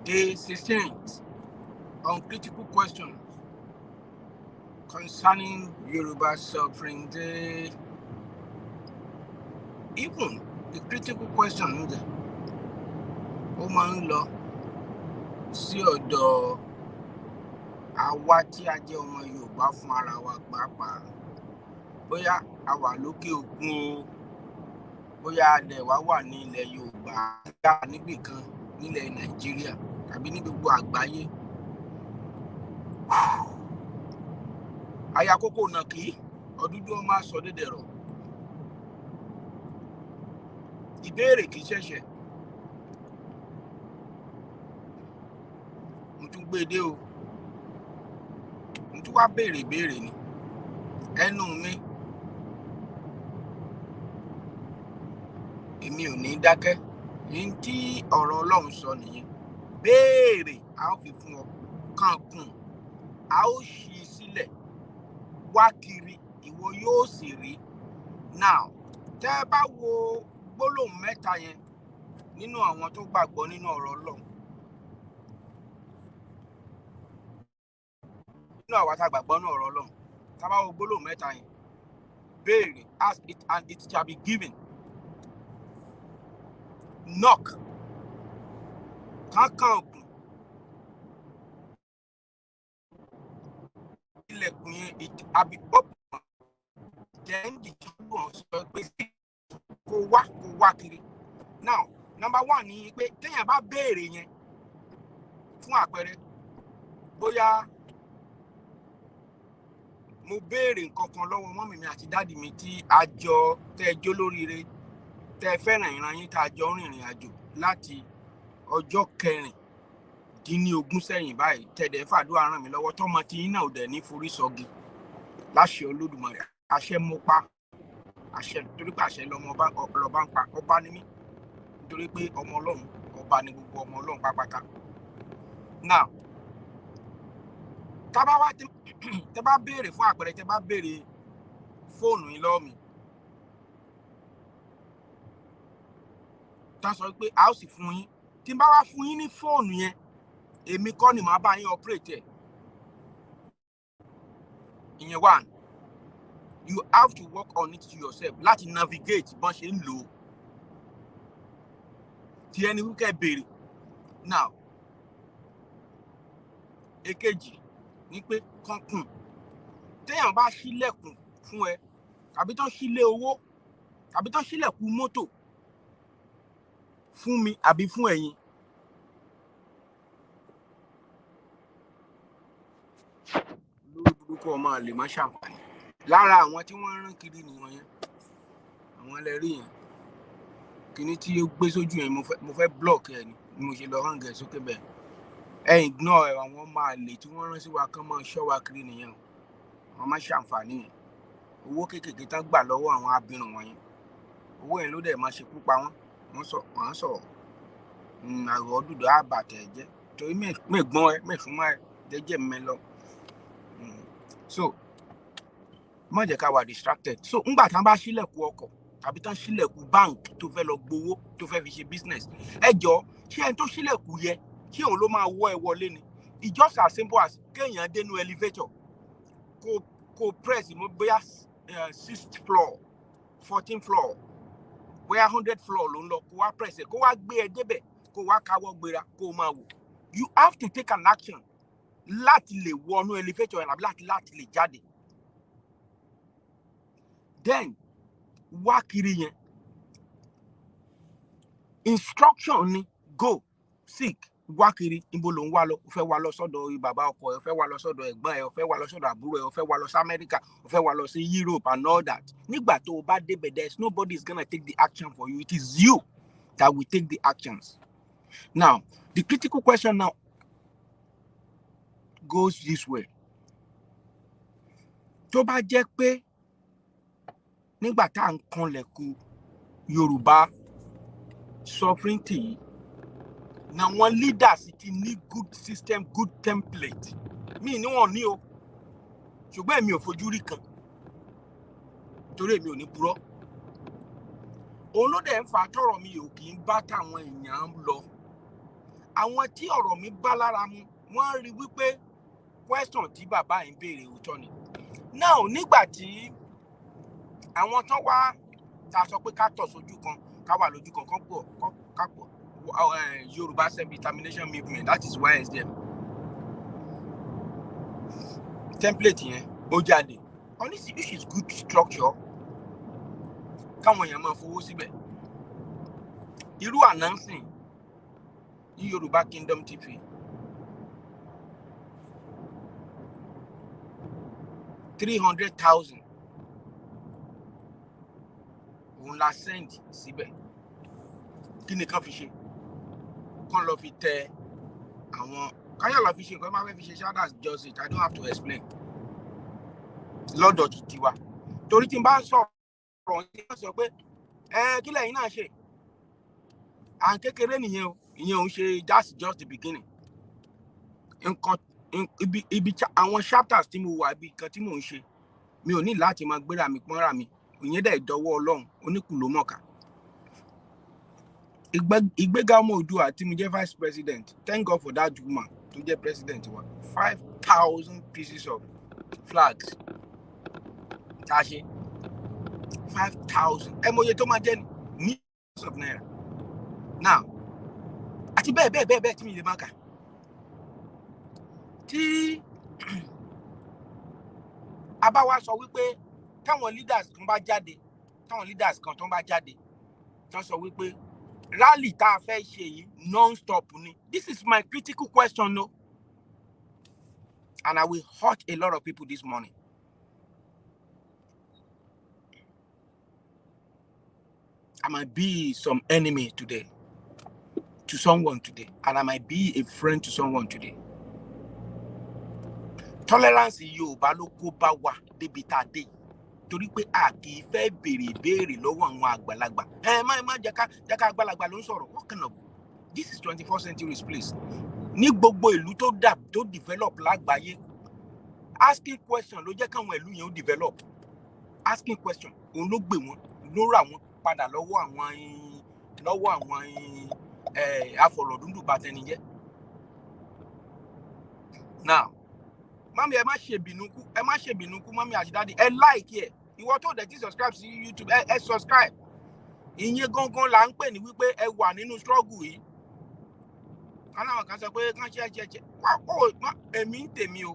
Day 16th on critical questions concerning Yoruba sovereignty. Even the critical question ó máa ń lọ sí ọ̀dọ̀ àwa tí a jẹ́ ọmọ Yorùbá fún ara wa pàápàá. Bóyá a wà lókè òkun o, bóyá a dẹ̀ wà ní ilẹ̀ Yorùbá níbì kan nílẹ̀ Nàìjíríà tàbí ní gbogbo àgbáyé. Aya kókó náà kì í ọdúndún ọmọ aṣọ dédèrò. Ìbéèrè kì í ṣẹ̀ṣẹ̀. Mo tún gbé dé o. Mo tún wá béèrè ìbéèrè ni. Ẹnu mi. Èmi ò ní dákẹ́. Ní tí ọ̀rọ̀ Ọlọ́run sọ nìyẹn. Béèrè a ó fi fún ọ. Kankun a ó ṣí sílẹ̀. Wá kiri ìwọ yóò sì rí. Now, tẹ́ ẹ bá wo gbólóhùn mẹ́ta yẹn nínú àwọn tó gbàgbọ́ nínú ọ̀rọ̀ Ọlọ́run. Nínú àwa tá a gbàgbọ́ nínú ọ̀rọ̀ Ọlọ́run. Tá bá wo gbólóhùn mẹ́ta yẹn. Béèrè, ask it and it shall be given. Knock. Kankun. Ilẹ̀kùn yẹn it will be open. Then the people sọ pé kó wá kiri. Now, number one ni pé téèyàn bá béèrè yẹn fún àpẹẹrẹ bóyá mo béèrè nǹkan kan lọ́wọ́ mọ́mì mi àti dáàdì mi tí a jọ tẹ́ jó lóríire tẹ́ fẹ́ràn ìran yín tá a jọ rìnrìn àjò láti ọjọ́ 16 sẹ́yìn báyìí tẹ̀dẹ̀ fàdúrà ràn mí lọ́wọ́ tọ́mọ tí yín náà ò dẹ̀ ní forí sọgi láṣẹ Olódùmarè àṣẹ mo pa àṣẹ torí pé àṣẹ lọmọ ọba ń pa ọba ní mí nítorí pé ọmọ Ọlọ́run ọba ní gbogbo ọmọ Ọlọ́run pápátá. Now, tẹ́ bá béèrè fún àpẹẹrẹ tẹ́ bá béèrè fóònù yín lọ́wọ́ mi tá sọ pé a ó sì fún yín tí n bá wá fún yín ní fóònù yẹn èmi kọ́ ni màá bá yín operate ẹ̀. Ìyẹn wà. You have to work on it to yourself láti navigate bọ́n ṣe ń lò ó. Tí ẹni wíkẹ́ béèrè. Now, èkejì ní pé kankun. Téèyàn bá ṣílẹ̀kùn fún ẹ tàbí tán ṣílé owó tàbí tán ṣílẹ̀kùn mọ́tò fún mi àbí fún ẹ̀yin. Lórí burúkú ọmọ àlè má ṣàǹfààní. Lára àwọn tí wọ́n rán kiri nìwọ̀n yẹn. Àwọn ẹlẹ́rìí yẹn. Kíní tí ó gbé sójú yẹn mo fẹ́ block ẹ ni mo ṣe lọ hàn gẹ̀ sókè bẹ́ẹ̀. Ẹ ignore àwọn ọmọ àlè tí wọ́n rán sí wa kán máa ṣọ́ wa kiri nìyẹn. Wọ́n má ṣàǹfààní yẹn. Owó kéékèèké tán gbà lọ́wọ́ àwọn abirùn wọ̀nyẹn. Owó yẹn ló dẹ̀ máa ṣekú pa wọ́n. Wọ́n sọ̀rọ̀. Àrò dùdú àbàtẹ̀ jẹ́. Torí mẹ́gbọ́n ẹ mẹ́fúnmọ́ ẹ jẹ́jẹ́ mi lọ. So, má jẹ́ ká wà distracted. So, ńgbà tán bá ṣílẹ̀kùn ọkọ̀ tàbí tán ṣílẹ̀kùn bank tó fẹ́ lọ gbowó tó fẹ́ fi ṣe business. Ẹ jọ̀ọ́ ṣé ẹni tó ṣílẹ̀kùn yẹ ṣé òun ló máa wọ́ ẹ wọlé ni? It's just as simple as kéèyàn dénú elevator kó press mo bóyá 6th floor 14th floor bóyá 100th floor ló ń lọ kó wá press ẹ kó wá gbé ẹ débẹ̀ kó wá káwọ́ gbéra kó máa wò. You have to take an action láti lè wọnú elevator yẹn àbí láti lè jáde. Then wá kiri yẹn instruction ni go seek wá kiri níbo ló ń wá lọ o fẹ́ wá lọ sọ́dọ̀ bàbá ọkọ ẹ o fẹ́ wá lọ sọ́dọ̀ ẹ̀gbọ́n ẹ o fẹ́ wá lọ sọ́dọ̀ àbúrò ẹ o fẹ́ wá lọ sí America o fẹ́ wá lọ sí Europe and all that. Nígbà tó o bá débẹ̀ there is nobody is gonna take the action for you. It is you that will take the actions. Now, the critical question now goes this way. Tó bá jẹ́ pé nígbà tá à ń kanlẹ̀kùn Yorùbá sovereignty na wọn leaders ti ní good system good template mi ni wọn ní o ṣùgbọ́n èmi ò fojú rí kan torí èmi ò ní purọ́ òun ló dẹ̀ ń fa tọ̀rọ̀ mi ò kì í bá táwọn èèyàn lọ àwọn tí ọ̀rọ̀ mi bá lára mu wọ́n rí wípé question tí bàbá yìí ń béèrè òótọ́ ni. Now nígbà tí àwọn tán wá ta sọ pé ká tọ̀ sójú kan ká wà lójú kan ká pọ̀ Yoruba self-determination movement, that is YSDM template yẹn ó jáde honestly this is good structure káwọn èèyàn máa fowó síbẹ̀. Irú announcing ní Yorubakingdomtv 300,000 òun la send síbẹ̀. Kí ni kán fi ṣe? Kán lọ fi tẹ àwọn káyọ̀ lọ fi ṣe nǹkan máa fẹ́ fi ṣe shadows just it, I don't have to explain. Lọ́dọ̀ títí wa torí tí n bá sọ̀rọ̀ ní wọ́n sọ pé kí lẹ́yìn náà ṣe à ń kékeré nìyẹn o, ìyẹn òun ṣe that's just the beginning. Nǹkan ibi àwọn chapters tí mo wà ibi kan tí mò ń ṣe mi ò ní láti máa gbéra mi pọ́nra mi, ìyẹn dẹ̀ ìdọ́wọ́ Ọlọ́run oníkùlómọ̀ọ́ká. Ìgbéga ọmọ Oòduà tí mo jẹ́ vice president, thank God for that woman tó jẹ́ president wa, 5,000 pieces of flags tá a ṣe 5,000 ẹ mọ iye tó máa jẹ́ ní millions of naira. Now àti bẹ́ẹ̀ tí mi lè máa kà. Tí a bá wá sọ wípé táwọn leaders kan bá jáde tán sọ wípé rally tá a fẹ́ ṣe yìí non-stop ni. This is my critical question, no? And I will hurt a lot of people this morning. I might be some enemy today to someone today, and I might be a friend to someone today. Tolerance Yorùbá ló kó bá wa débi tá a dé torí pé a kì í fẹ́ béèrè lọ́wọ́ àwọn àgbàlagbà. Má jẹ́ ká àgbàlagbà ló ń sọ̀rọ̀. What kind of this is 21st century place. Ní gbogbo ìlú tó develop lágbàáyé, asking question ló jẹ́ káwọn ìlú yẹn ó develop. Asking question òun ló gbé wọn ló rà wọn padà lọ́wọ́ àwọn afọ̀rọ̀dúndùn bàtẹnijẹ́. Now mami ẹ má ṣe bínú kú mami àti daddy ẹ like ẹ ìwọ tó dẹ̀ ti subscribe sí YouTube ẹ subscribe. Ìyẹn gangan là ń pè ní wípé ẹ wà nínú struggle yìí. Aláwọn kan sọ pé kán ṣe èmi ń tèmi o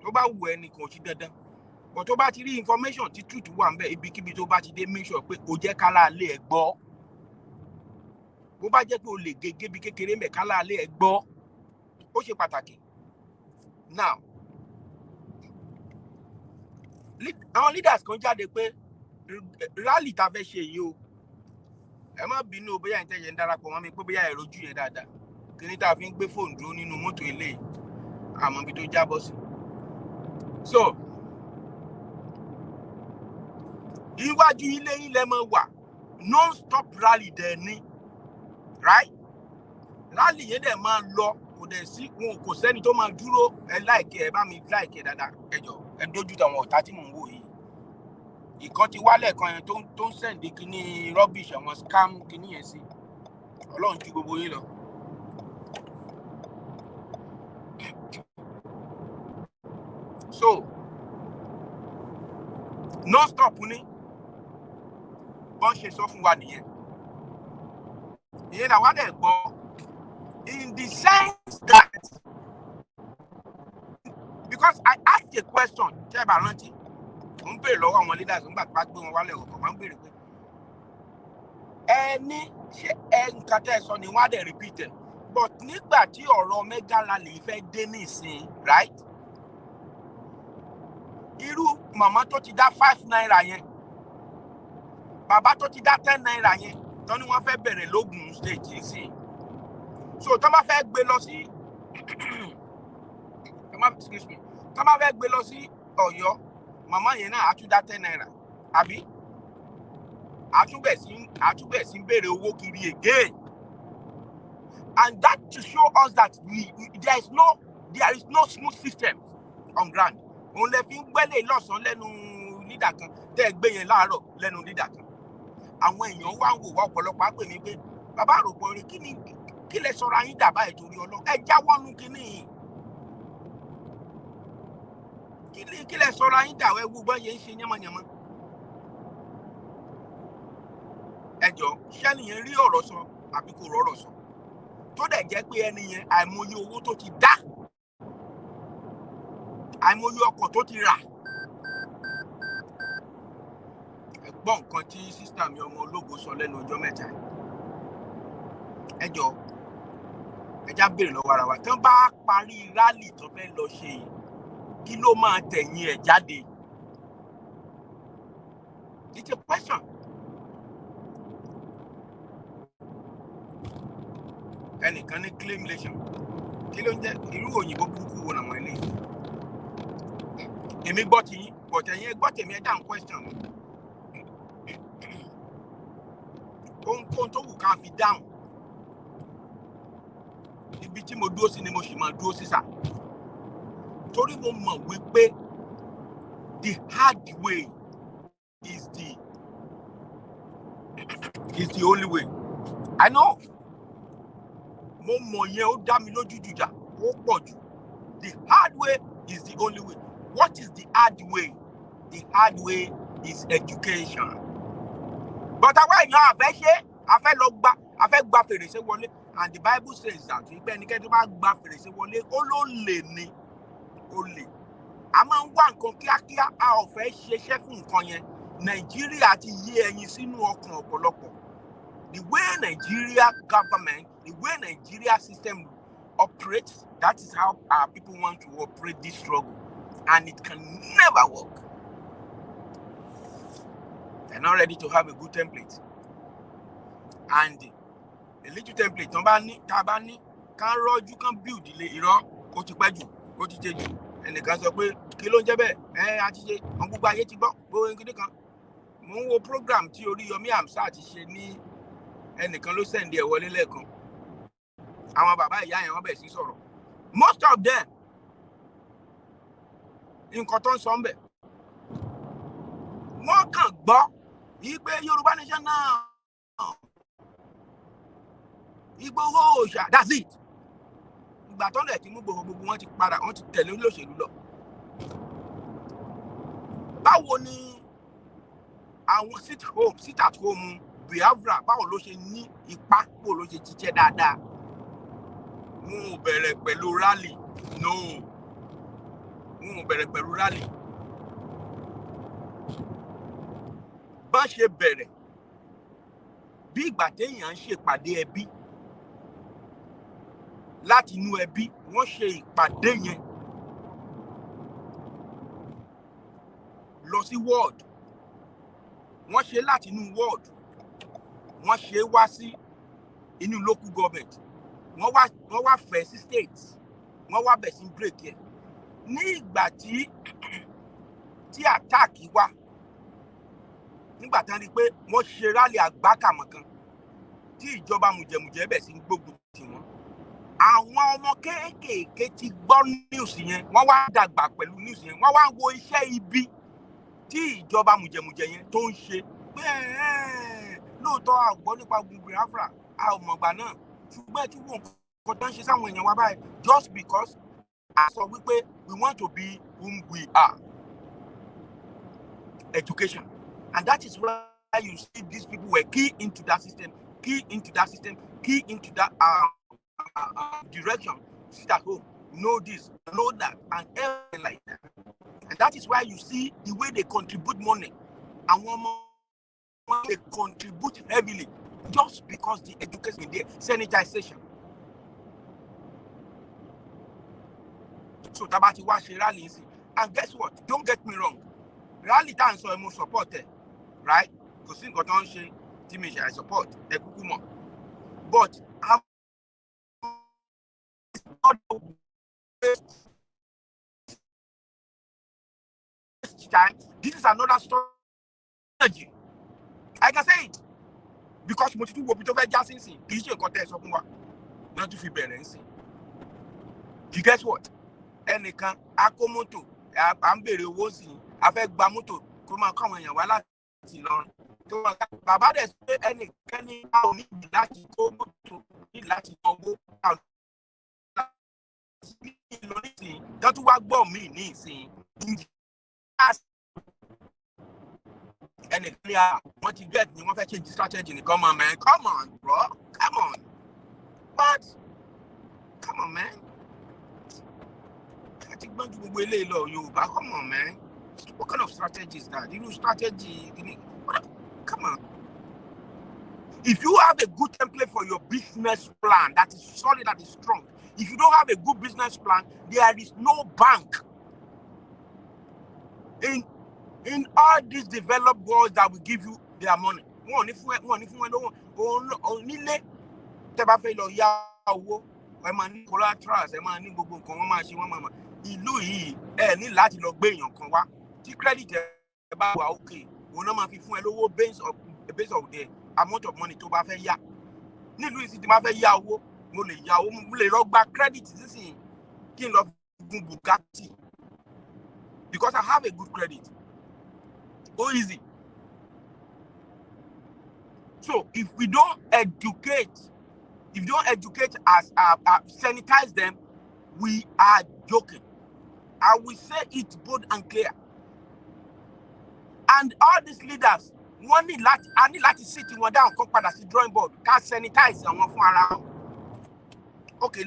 tó bá wù ẹnì kan ò sí dandan but tó bá ti rí information tí truth wà ń bẹ ibikíbi tó bá ti dé make sure pé o jẹ́ kálá alẹ́ ẹ gbọ́. Bó bá jẹ́ pé o lè gègé bí kékeré mẹ́ kálá alẹ́ ẹ gbọ́ ó ṣe pàtàkì. Now àwọn leaders kan jáde pé rally tá fẹ́ ṣe yìí o ẹ má bínú bóyá ẹ̀ ń tẹ̀yẹ̀ ń darapọ̀ mọ́ mi pé bóyá ẹ̀ rojú yẹn dáadáa kí ni tá a fi ń gbé fóònù dúró nínú mọ́tò ilé àmọ́ ibi tó jábọ́ sí. So iwájú ilé ilẹ̀ mọ́ wà non-stop rally dẹ̀ ní right rally yẹn dẹ̀ máa lọ kò dẹ̀ sí wọn kò sẹ́ni tó máa dúró ẹ láìkẹ́ ẹ bá mi láìkẹ́ dáadáa ẹ jọ ẹ dójú tàwọn ọ̀tá tí mò ń wò yìí. Ìkan ti wálẹ̀ kan yẹn tó ń sẹ̀ǹdì kíní rubbish àwọn scam kíní yẹn sí Ọlọ́run ju gbogbo yín lọ. So non-stop ní bọ́n ṣe sọ fún wa nìyẹn. Ìyẹn làwọn dẹ̀ gbọ́ in the sense that because I asked a question tẹ́ ẹ bá rántí mo ń béèrè lọ́wọ́ àwọn leaders nígbà tó bá gbé wọn wálẹ̀ ọ̀kọ̀ máa ń béèrè pé ẹni ṣé nǹkan tẹ́ ẹ sọ ni wọ́n á dẹ̀ repeat it but nígbà tí ọ̀rọ̀ mega rally fẹ́ dé nísìn right irú màmá tó ti dá 5 naira yẹn bàbá tó ti dá 10 naira yẹn tán ni wọ́n fẹ́ bẹ̀rẹ̀ lógùn state nísìn so tán bá fẹ́ gbé lọ sí excuse me tán bá fẹ́ gbé lọ sí Ọ̀yọ́ màmá yẹn náà á tún dá 10 naira àbí àtúbẹ̀ sí ń béèrè owó kiri again and that to show us that there is no smooth system on ground. Òun lè fi ń gbẹ́lẹ̀ lọ́sàn-án lẹ́nu leader kan tẹ́ ẹ gbé yẹn láàárọ̀ lẹ́nu leader kan àwọn èèyàn wá ń wò wá ọ̀pọ̀lọpọ̀ á pè mí pé bàbá àròpọ̀ orin kí kí lẹ sọra yín dà báyìí torí Ọlọ́run ẹ jáwọ́ nú kíní kí lẹ sọra yín dà ẹ wo bá yẹn ń ṣe yánmọ́yánmọ́ ẹ jọ ṣẹ́niyẹn rí ọ̀rọ̀ sọ àbí kò rọ̀rọ̀ sọ tó dẹ̀ jẹ́ pé ẹni yẹn àìmọye owó tó ti dá àìmọye ọkọ̀ tó ti rà ẹ gbọ́ nǹkan tí sísítà mi ọmọ ológo sọ lẹ́nu ọjọ́ mẹ́ta ẹ jọ ẹ já béèrè lọ́wọ́ ara wa tán bá parí rálì tó fẹ́ lọ ṣe yìí kí ló máa tẹ̀yìn ẹ̀ jáde it's a question. ẹnìkan ní claimlation kí ló ń jẹ́ irú òyìnbó burúkú wo làwọn eléyìí èmi gbọ́ ti yín but ẹ̀yin gbọ́ tèmi ẹ dáhùn question mi ohunkóhun tó wù ká fi dáhùn ibi tí mo dúró sí ni mo sì máa dúró sí sà torí mo mọ̀ wípé the hard way is the only way. I know. Mo mọ̀ yẹn ó dá mi lójú jùjà ó pọ̀ jù. The hard way is the only way. What is the hard way? The hard way is education. But àwa èèyàn àfẹ́ ṣe àfẹ́ gba fèrèsé wọlé and the Bible says that ìgbẹ́ ẹnikẹ́ni tó bá gba fèrèsé wọlé ó ló lè ní ó lè. A máa ń wá nǹkan kíákíá a ò fẹ́ ṣiṣẹ́ fún nǹkan yẹn. Nàìjíríà ti yé ẹyin sínú ọkàn ọ̀pọ̀lọpọ̀. The way Nigeria government, the way Nigeria system operates, that is how our people want to operate this struggle. And it can never work. They're not ready to have a good template. And a little template, tabani, can roju, can build the irọ́, ó ti pẹ́ jù, ó ti jẹ́ jù. Ẹnìkan sọ pé kí ló ń jẹ́ bẹ́ẹ̀? Àti ṣe, àwọn gbogbo ayé ti gbọ́, gbogbo kíní kan. Mo ń wo program tí Oríyọmí Hamzat ti ṣe ní ẹnìkan ló sẹ́ndì ẹ̀ wọlé lẹ́ẹ̀kan àwọn bàbá ìyá yẹn wọ́n bẹ̀ sí sọ̀rọ̀ most of them nǹkan tó ń sọ ń bẹ̀ wọ́n kàn gbọ́ ìgbé Yorùbá nation náà Ìgbòho òòṣà that's it ìgbà tó lẹ̀ tí mú gbogbo wọn ti padà wọ́n ti tẹ̀lé olóṣèlú lọ báwo ni àwọn sit at home Biafra báwo ló ṣe ní ipá báwo ló ṣe jíjẹ́ dáadáa wọn ò bẹ̀rẹ̀ pẹ̀lú rally no wọn ò bẹ̀rẹ̀ pẹ̀lú rally bá ṣe bẹ̀rẹ̀ bí ìgbà téèyàn ń ṣèpàdé ẹbí láti inú ẹbí wọ́n ṣe ìpàdé yẹn lọ sí ward wọ́n ṣe láti inú ward wọ́n ṣe wá sí inú local government wọ́n wá fẹ́ sí state wọ́n wá bẹ̀ sí break ẹ̀ ní ìgbà tí attack wá nígbà tán rí pé wọ́n ṣe rally àgbákàmọ̀ kan tí ìjọba mùjẹ̀mùjẹ̀ bẹ̀ sí gbógun tì wọ́n àwọn ọmọ kéékèèké ti gbọ́ news yẹn wọ́n wá dàgbà pẹ̀lú news yẹn wọ́n wá wo iṣẹ́ ibi tí ìjọba mùjẹ̀mùjẹ̀ yẹn tó ń ṣe pé lóòótọ́ a gbọ́ nípa ogun Biafra a ò mọ̀gbà náà ṣùgbọ́n tí wọ́n kọ́ tó ń ṣe sáwọn èèyàn wa báyìí just because a sọ wípé we want to be whom we are. Education. And that is why you see these people were key into that system, key into that direction. Sit at home, know this, know that, and everything like that. And that is why you see the way they contribute money. And one more, they contribute heavily just because the education is there, sanitization. So Tabati wa ṣe rally nsi. And guess what? Don't get me wrong. Rally tan so emo support it, right? Kò sí nǹkan tó ń ṣe tí mi ṣe I support ẹ kúkú mọ̀. But time, this is another strategy. I can say it because mo ti tún wo bí tó fẹ́ já sí nsìn kì í ṣe nǹkan tẹ́ ẹ sọ fún wa náà tún fi bẹ̀rẹ̀ nsìn. You guess what? Ẹnìkan akó mọ́tò à ń béèrè owó sí i a fẹ́ gba mọ́tò kó máa kọ́ àwọn èèyàn wá láti Ìlọrin tó wà ká bàbá dẹ̀ sọ pé ẹnìkan ní a ò ní ìdí láti kó mọ́tò ní need láti owó lọ nísìnyí tó tún wá gbọ́ mí ní ìsìn ẹnìkan ní wọ́n ti get ni wọ́n fẹ́ change strategy nìkan mọ̀ man, come on bro, come on, what, come on man, ẹ ti gbọ́n ju gbogbo eléyìí lọ Yorùbá, come on man, what kind of strategy is that? Irú strategy come on. If you have a good template for your business plan that is solid, that is strong, if you don't have a good business plan, there is no bank in all these developed worlds that will give you their money. One if we nílé tẹ́ bá fẹ́ lọ yá owó ẹ máa ní collaterals, ẹ máa ní gbogbo nǹkan wọn máa ṣe wọn máa ìlú yìí ẹ ní láti lọ gbé èèyàn kan wá tí credit ẹ bá wà okay òun náà máa fi fún ẹ lówó based of the amount of money tó bá fẹ́ yá. Nílùú yìí tí máa fẹ́ yá owó mo lè yá owó mo lè lọ gba credit sísìn kí n lọ gun Bugatti because I have a good credit. Oh, easy. So if we don't educate, as sanitize them, we are joking. I will say it bold and clear. And all these leaders, I need láti sit wọn down, come padà sí drawing board, can sanitize àwọn fún ara. Okay,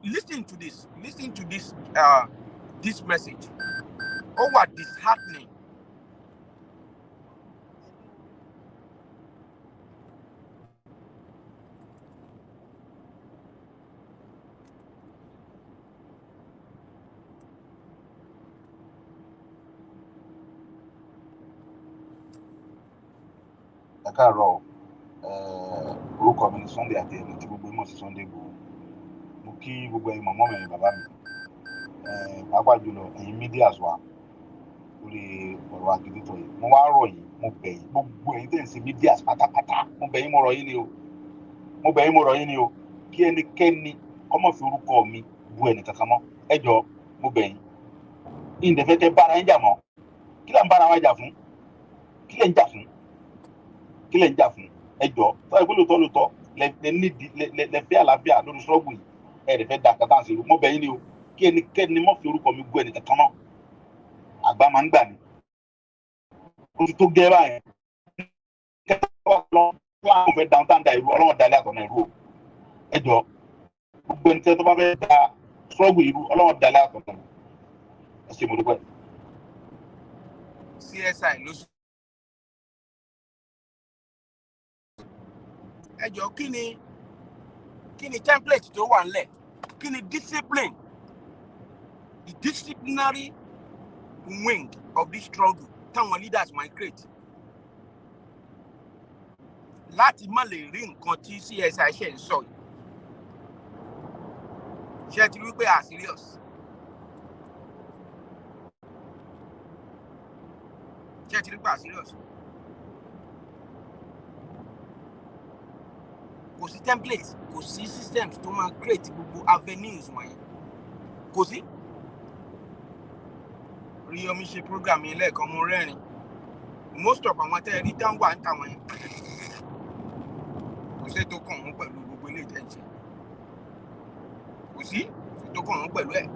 listen to this. Listen to this this message. Oh, what is happening? Káàárọ̀ orúkọ mi ni Sunday Adéyẹmọ tí gbogbo mọ̀ sí Sunday Igboho. Mo kí gbogbo ẹ̀yin mọ̀mọ́ mi bàbá mi pàápàá jùlọ ẹ̀yin medias wa lórí ọ̀rọ̀ Agitatọ̀ yìí. Mo wá rọ̀ yín, mo bẹ̀ yín gbogbo ẹ̀yin tẹ̀ ń ṣe medias pátápátá, mo bẹ̀ yín, mo rọ̀ yín ni o, kí ẹnikẹ́ni kọ́mọ̀ fi orúkọ mi bu ẹnì kankan mọ́. Ẹ jọ̀ọ́ mo bẹ̀ yín, ìdẹ̀fẹ́kẹ́ bára yín jà mọ́, kí lẹ́ ń bára wa jà fún, kí lẹ́ ń jà fún ẹjọ́ tó ẹgbẹ́ lóòótọ́ lẹ fẹ́ àlàáfíà lórí ṣọ́ọ̀bù yìí ẹ rẹ̀ fẹ́ da kàtà sí i mo bẹ̀ yín ni o kí ẹnikẹ́ni mọ́ fi orúkọ mi gbọ́ ẹnì kankan náà àgbà máa ń gbà ní oṣù tó gẹ́ báyẹn kẹ́kọ̀ọ́ lọ fún àwọn fẹ́ downtown da ìlú ọlọ́wọ́n dalẹ̀ àtọ̀nà ìlú o ẹjọ́ gbogbo ẹni tó bá fẹ́ da ṣọ́ọ̀bù ìlú ọlọ́wọ́n dalẹ̀ àtọ̀nà ìlú ẹ ṣe mo dúpẹ́. CSI ló ẹ jọ̀ọ́ kí ni template tó wà nílẹ̀, kí ni discipline, the disciplinary wing of this struggle táwọn leaders might create láti má lè rí nǹkan tí CSI ṣe ń sọ yìí. Ṣé ti rí pé a serious? Ṣé ti rí pé a serious? Kò sí template, kò sí systems tó máa create gbogbo avenues wọ̀nyí. Kò sí. Ríyọmí ṣe program yẹn lẹ́ẹ̀kan mo rẹ́rìn. Most of àwọn tẹ́ rí tán wà ń tà wọ̀nyí. Kò sí tó kàn wọ́n pẹ̀lú gbogbo ilé ìtẹ́ǹṣẹ́. Kò sí tó kàn wọ́n pẹ̀lú ẹ̀.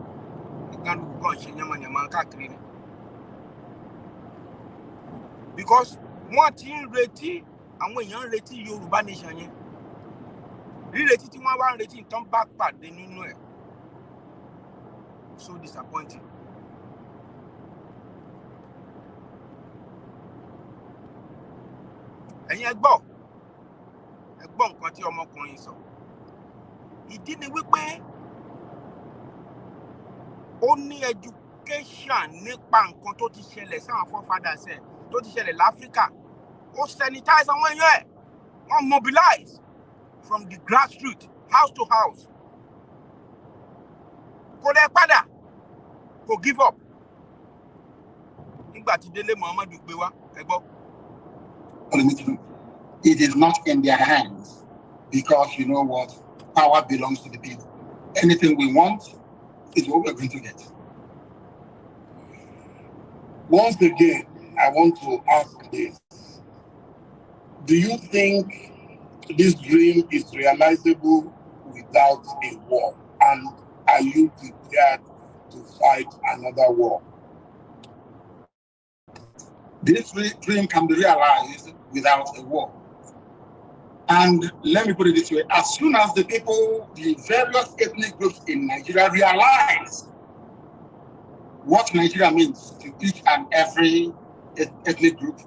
Ìkànnì kan ṣe yánmọ̀yánmọ̀ káàkiri ni. Because wọ́n ti ń retí, àwọn èèyàn ń retí Yorùbá nation yẹn. Rírètí tí wọ́n wá ń retí nǹkan bá pàdé nínú ẹ̀. So disappointing. Ẹ̀yin ẹ gbọ́ nǹkan tí ọmọkùnrin sọ. Ìdí ni wípé ó ní education nípa nǹkan tó ti ṣẹlẹ̀ sáwọn forefathers ẹ̀ tó ti ṣẹlẹ̀ láfíríkà. Ó sanitize àwọn èèyàn ẹ̀, wọ́n mobilize from the grassroots, house to house. Kò lè padà, kò give up. Nígbà tí Délé Muhammadu gbé wá, ẹ gbọ́. It is not in their hands because you know what? Power belongs to the people. Anything we want is what we're going to get. Once again, I want to ask this. Do you think this dream is realizable without a war? And are you prepared to fight another war? This dream can be realized without a war. And let me put it this way, as soon as the various ethnic groups in Nigeria realize what Nigeria means to each and every ethnic group,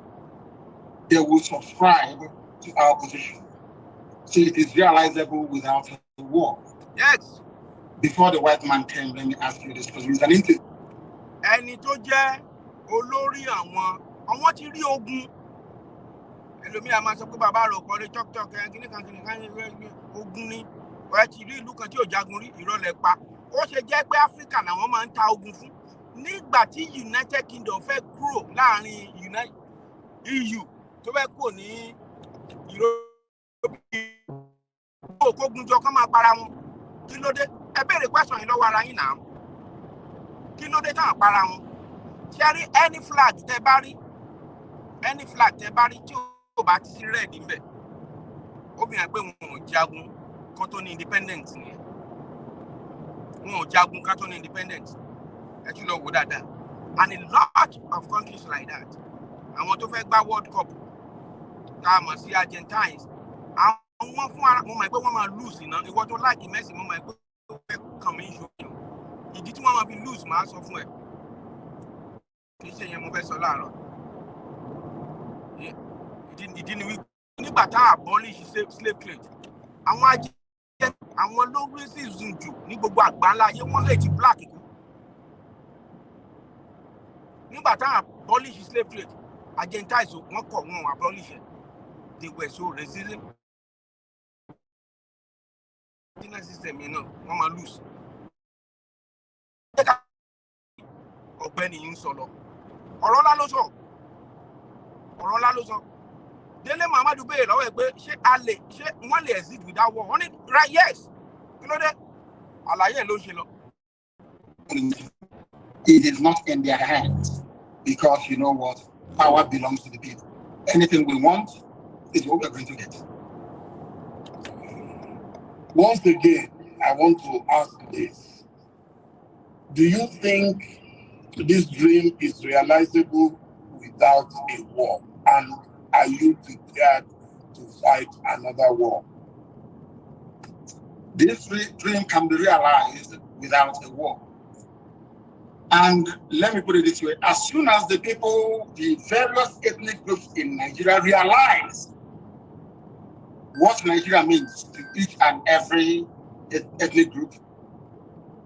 they will subscribe to our position. So it is realizable without a war. Yes. Before the white man came, let me ask you this, because it's an interview. Ẹni tó jẹ́ olórí àwọn tí rí ogun. Ẹlòmíà máa sọ pé bàbá rẹ̀ ọ̀pọ̀ rẹ̀ tọ́kítọ́kì kíníkan ogun ni. Ọ̀rẹ́ ti rí ìlú kan tí ò jagun rí ìrọ̀lẹ́ pa. Ó ṣe jẹ́ pé Áfíríkà làwọn máa ń ta ogun fún. Nígbà tí United Kingdom fẹ́ kúrò láàrin EU tó fẹ́ kúrò ní òkógun jọ kán máa para wọn. Kí ló dé? Ẹ béèrè question yìí lọ́wọ́ ara yín náà. Kí ló dé táwọn para wọn? Ṣé rí any flag tẹ́ bá rí tí ó bá ti sí red níbẹ̀? Ó fi hàn pé wọn ò jagun kán tó ní independence nìyẹn. Wọn ò jagun kán tó ní independence. Ẹ tún lọ wò dáadáa. And a lot of countries like that. Àwọn tó fẹ́ gbá World Cup tá a mọ̀ sí Argentines. Àwọn fún ara mo mọ̀ pé wọ́n máa lose iná. Ìwọ tó like Messi mo mọ̀ pé ó fẹ́ kàn mí ṣòkè. Ìdí tí wọ́n máa fi lose máa sọ fún ẹ. Kì í ṣe yẹn mo fẹ́ sọ láàárọ̀. Ìdí ni wípé nígbà tá a abolish slave trade, àwọn ló racism jù ní gbogbo àgbáńlá ayé wọ́n hate black kú. Nígbà tá a abolish slave trade, Argentines wọ́n kọ̀ wọ́n abolish it. They were so racist. The system yẹn náà wọ́n máa lose. Ọ̀gbẹ́ni yìí ń sọ lọ. Ọ̀rọ̀ ńlá ló sọ. Délé Muhammadu béèrè lọ́wọ́ ẹ̀ pé ṣé wọ́n lè exist without war? Wọ́n ní right, yes. Kí ló dé? Àlàyé ló ń ṣe lọ. It is not in their hands, because you know what? Power belongs to the people. Anything we want is what we're going to get. Once again, I want to ask this. Do you think this dream is realizable without a war? And are you prepared to fight another war? This dream can be realized without a war. And let me put it this way, as soon as the various ethnic groups in Nigeria realize what Nigeria means to each and every ethnic group,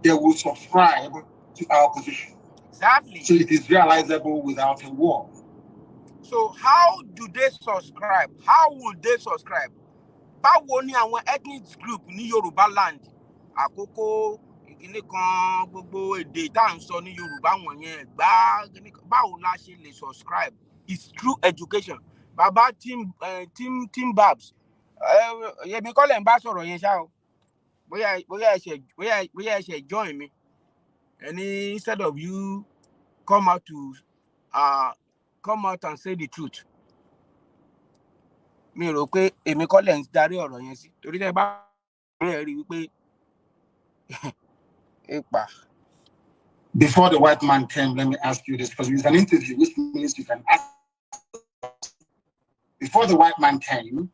they will subscribe to our position. Exactly. So it is realizable without a war. So how do they subscribe? How would they subscribe? Báwo ni àwọn ethnic group ní Yorùbá land? Àkókò ìkíní kan gbogbo èdè tá à ń sọ ní Yorùbá wọ̀nyẹn báwo la ṣe lè subscribe? It's through education. Bàbá Tim Babs. Yẹmi kọ́lẹ̀ ń bá sọ̀rọ̀ yẹn ṣá o. Bóyá ẹ̀ṣẹ̀ join me. And instead of you come out and say the truth. Mi rò pé èmi kọ́lẹ̀ ń darí ọ̀rọ̀ yẹn sí. Torí tẹ́ bá rí wípé Before the white man came, let me ask you this, because it's an interview, which means you can ask. Before the white man came,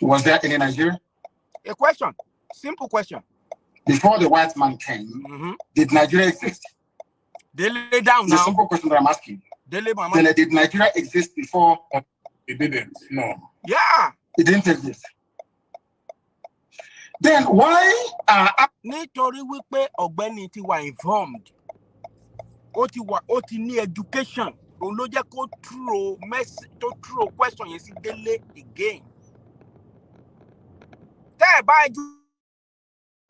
was there any Nigeria? A question, simple question. Before the white man came, did Nigeria exist? They lay down now. It's a simple question that I'm asking. Did Nigeria exist before? It didn't, no. Yeah. It didn't exist. Then why nítorí wípé ọ̀gbẹ́ni ti wà informed, ó ti ní education, òun ló jẹ́ kó throw question yẹn sí Délé again. Tẹ́ ẹ̀ bá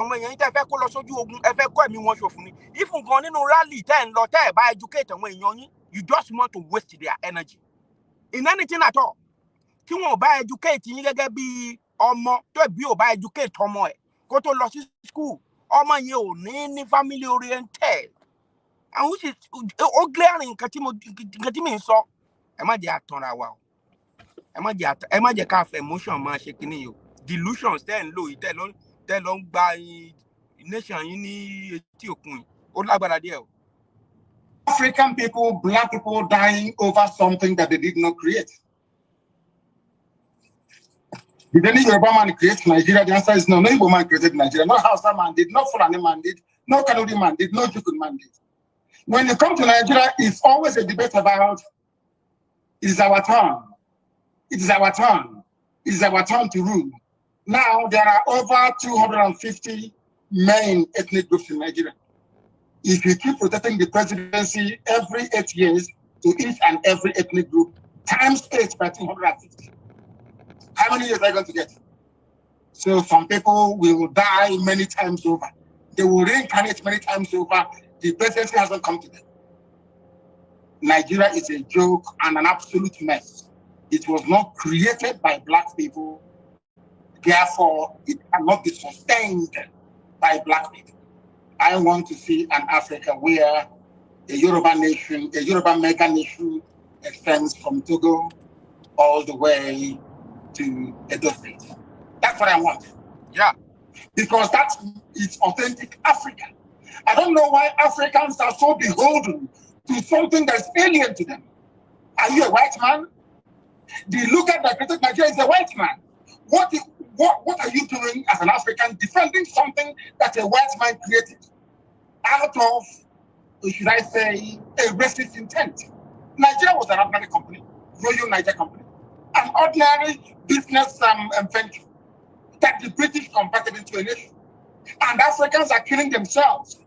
ọmọ èèyàn tẹ́ fẹ́ kó lọ sójú ogun, ẹ fẹ́ kọ́ ẹ̀mí wọn ṣòfò ni. Ifun gan nínú rally tẹ́ ẹ̀ ń lọ, tẹ́ ẹ̀ bá educate àwọn èèyàn yín, you just want to waste their energy in anything at all. Tí wọn ò bá educate yín gẹ́gẹ́ bí ọmọ, tó bí ò bá educate ọmọ ẹ̀ kó tó lọ sí school, ọmọ yẹn ò ní family oriented. And which is ó glaring nǹkan tí mi ń sọ. Ẹ má jẹ́ àtànra wa o. Ẹ má jẹ́ ká fẹ́ emotion máa ṣe kíní yìí o. delusions tẹ́ ń lò yìí tẹ́ lọ ń gba nation yín ní etí òkun yìí ó lágbára díẹ̀ o. African people, black people dying over something that they did not create. Did any Yoruba man create Nigeria? The answer is no. No Igbo man created Nigeria. No Hausa man did. No Fulani man did. No Kanuri man did. No Jukun man did. When you come to Nigeria, it's always a debate about it is our turn. It is our turn. It is our turn to rule. Now there are over 250 main ethnic groups in Nigeria. If you keep rotating the presidency every 8 years to each and every ethnic group, times 8 by 250. How many years are you going to get? So some people will die many times over. They will reincarnate many times over. The presidency hasn't come to them. Nigeria is a joke and an absolute mess. It was not created by black people. Therefore, it cannot be sustained by black people. I want to see an Africa where a Yoruba nation, a Yoruba mega nation extends from Togo all the way to Edo State. That's what I want. Yeah. Because that is authentic Africa. I don't know why Africans are so beholden to something that's alien to them. Are you a white man? The looker that created Nigeria is a white man. What are you doing as an African defending something that a white man created out of, should I say, a racist intent? Nigeria was an ordinary company, Royal Niger Company, an ordinary business venture that the British converted into a nation. And Africans are killing themselves,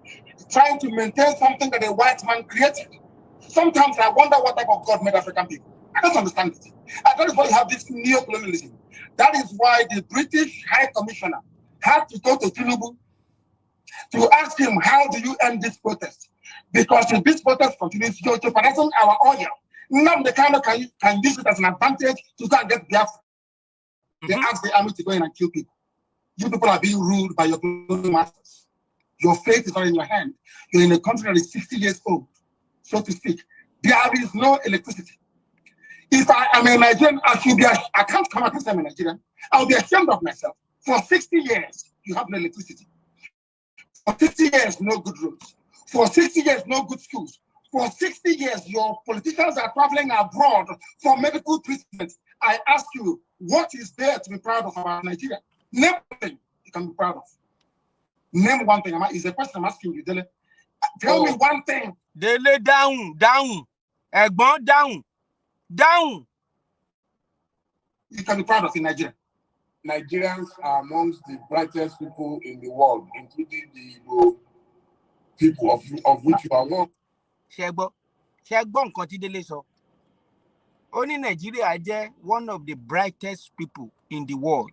trying to maintain something that a white man created. Sometimes I wonder what type of God made African people. I don't understand it. And that is why you have this neocolonialism. That is why the British High Commissioner had to go to Tinubu to ask him, how do you end this protest? Because if this protest continues, you're jeopardizing our oil. Now the kind of can use it as an advantage to go and get Biafra. They ask the army to go in and kill people. You people are being ruled by your colonial masters. Your fate is not in your hand. You're in a country that is 60 years old, so to speak. There is no electricity. If I am a Nigerian, I can't come out and say I'm a Nigerian. I'll be ashamed of myself. For 60 years, you have no electricity. For 60 years, no good roads. For 60 years, no good schools. For 60 years, your politicians are traveling abroad for medical treatment. I ask you, what is there to be proud of about Nigeria? Name one thing you can be proud of. Name one thing. It's a question I'm asking you, Dele. Tell me one thing. Dele, down. Egbon, down. You can be proud of in Nigeria. Nigerians are amongst the brightest people in the world, including the Igbo people of which you are one. Ṣẹ́gbọ́n nǹkan tí Délé sọ. Ó ní Nigeria jẹ́ one of the brightest people in the world.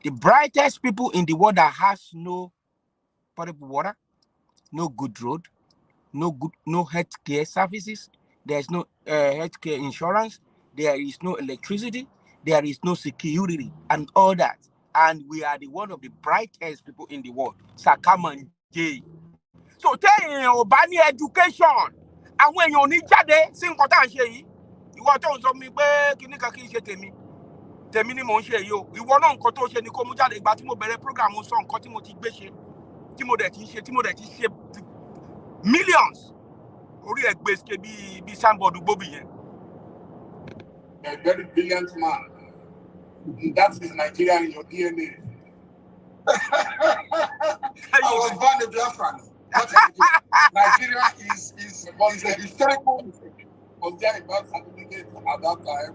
The brightest people in the world that has no potable water, no good road, no healthcare services. There is no healthcare insurance. There is no electricity. There is no security and all that. And we are one of the brightest people in the world. Sakaman J. So tell you about education. And when you need jade, sing what I say. You want to tell me, Kinika Kish Temi. Temi ni mo ń ṣe yìí o. Ìwọ náà nǹkan tó ṣe ni kó mú jáde ìgbà tí mo bẹ̀rẹ̀ program mo sọ nǹkan tí mo ti gbé ṣe. Tí mo dẹ̀ ti ṣe millions. Orí ẹ̀ gbé ṣe bí Sambod Gbobi yẹn. A very brilliant man. That is Nigeria in your DNA. I was born in Biafra. Nigeria is a historical mistake. Was there a birth certificate at that time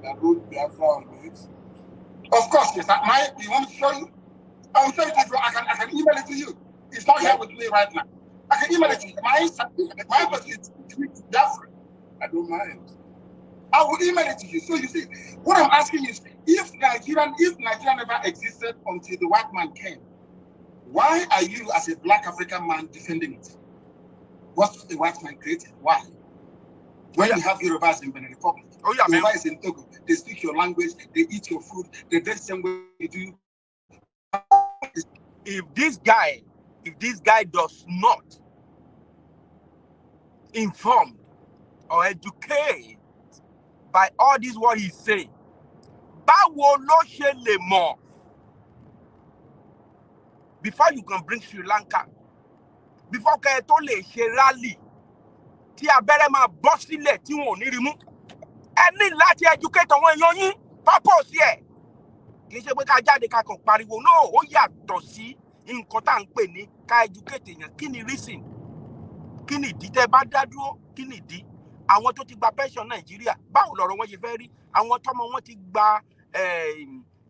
that wrote Biafra on it? Of course, yes. You want me to show you? I will show you. I can email it to you. It's not here with me right now. I can email it to you. My birth is Biafra. I don't mind. I will email it to you. So you see, what I'm asking is, if Nigeria never existed until the white man came, why are you, as a black African man, defending it? What the white man created? Why? When you have Yorubas in Benin Republic, Yorubas in Togo, they speak your language, they eat your food, they dress the same way you do. If this guy does not inform or educate by all this what he's saying, báwo ló ṣe lè mọ̀ before you can bring Sri Lanka, before kẹ́ tó lè ṣe rally tí abẹ́rẹ́ máa bọ́ sílẹ̀ tí wọn ò ní rí mú. Ẹ ní láti educate àwọn èèyàn yín purpose ẹ̀. Kì í ṣe pé ká jáde ká kàn pariwo, no, ó yàtọ̀ sí nǹkan tá à ń pè ní ká educate èèyàn. Kí ni reason? Kí ni ìdí tẹ́ bá dá dúró? Kí ni ìdí? Àwọn tó ti gba pension Nàìjíríà, báwo lọ̀rọ̀ wọn ṣe fẹ́ rí? Àwọn tọ́mọ wọn ti gba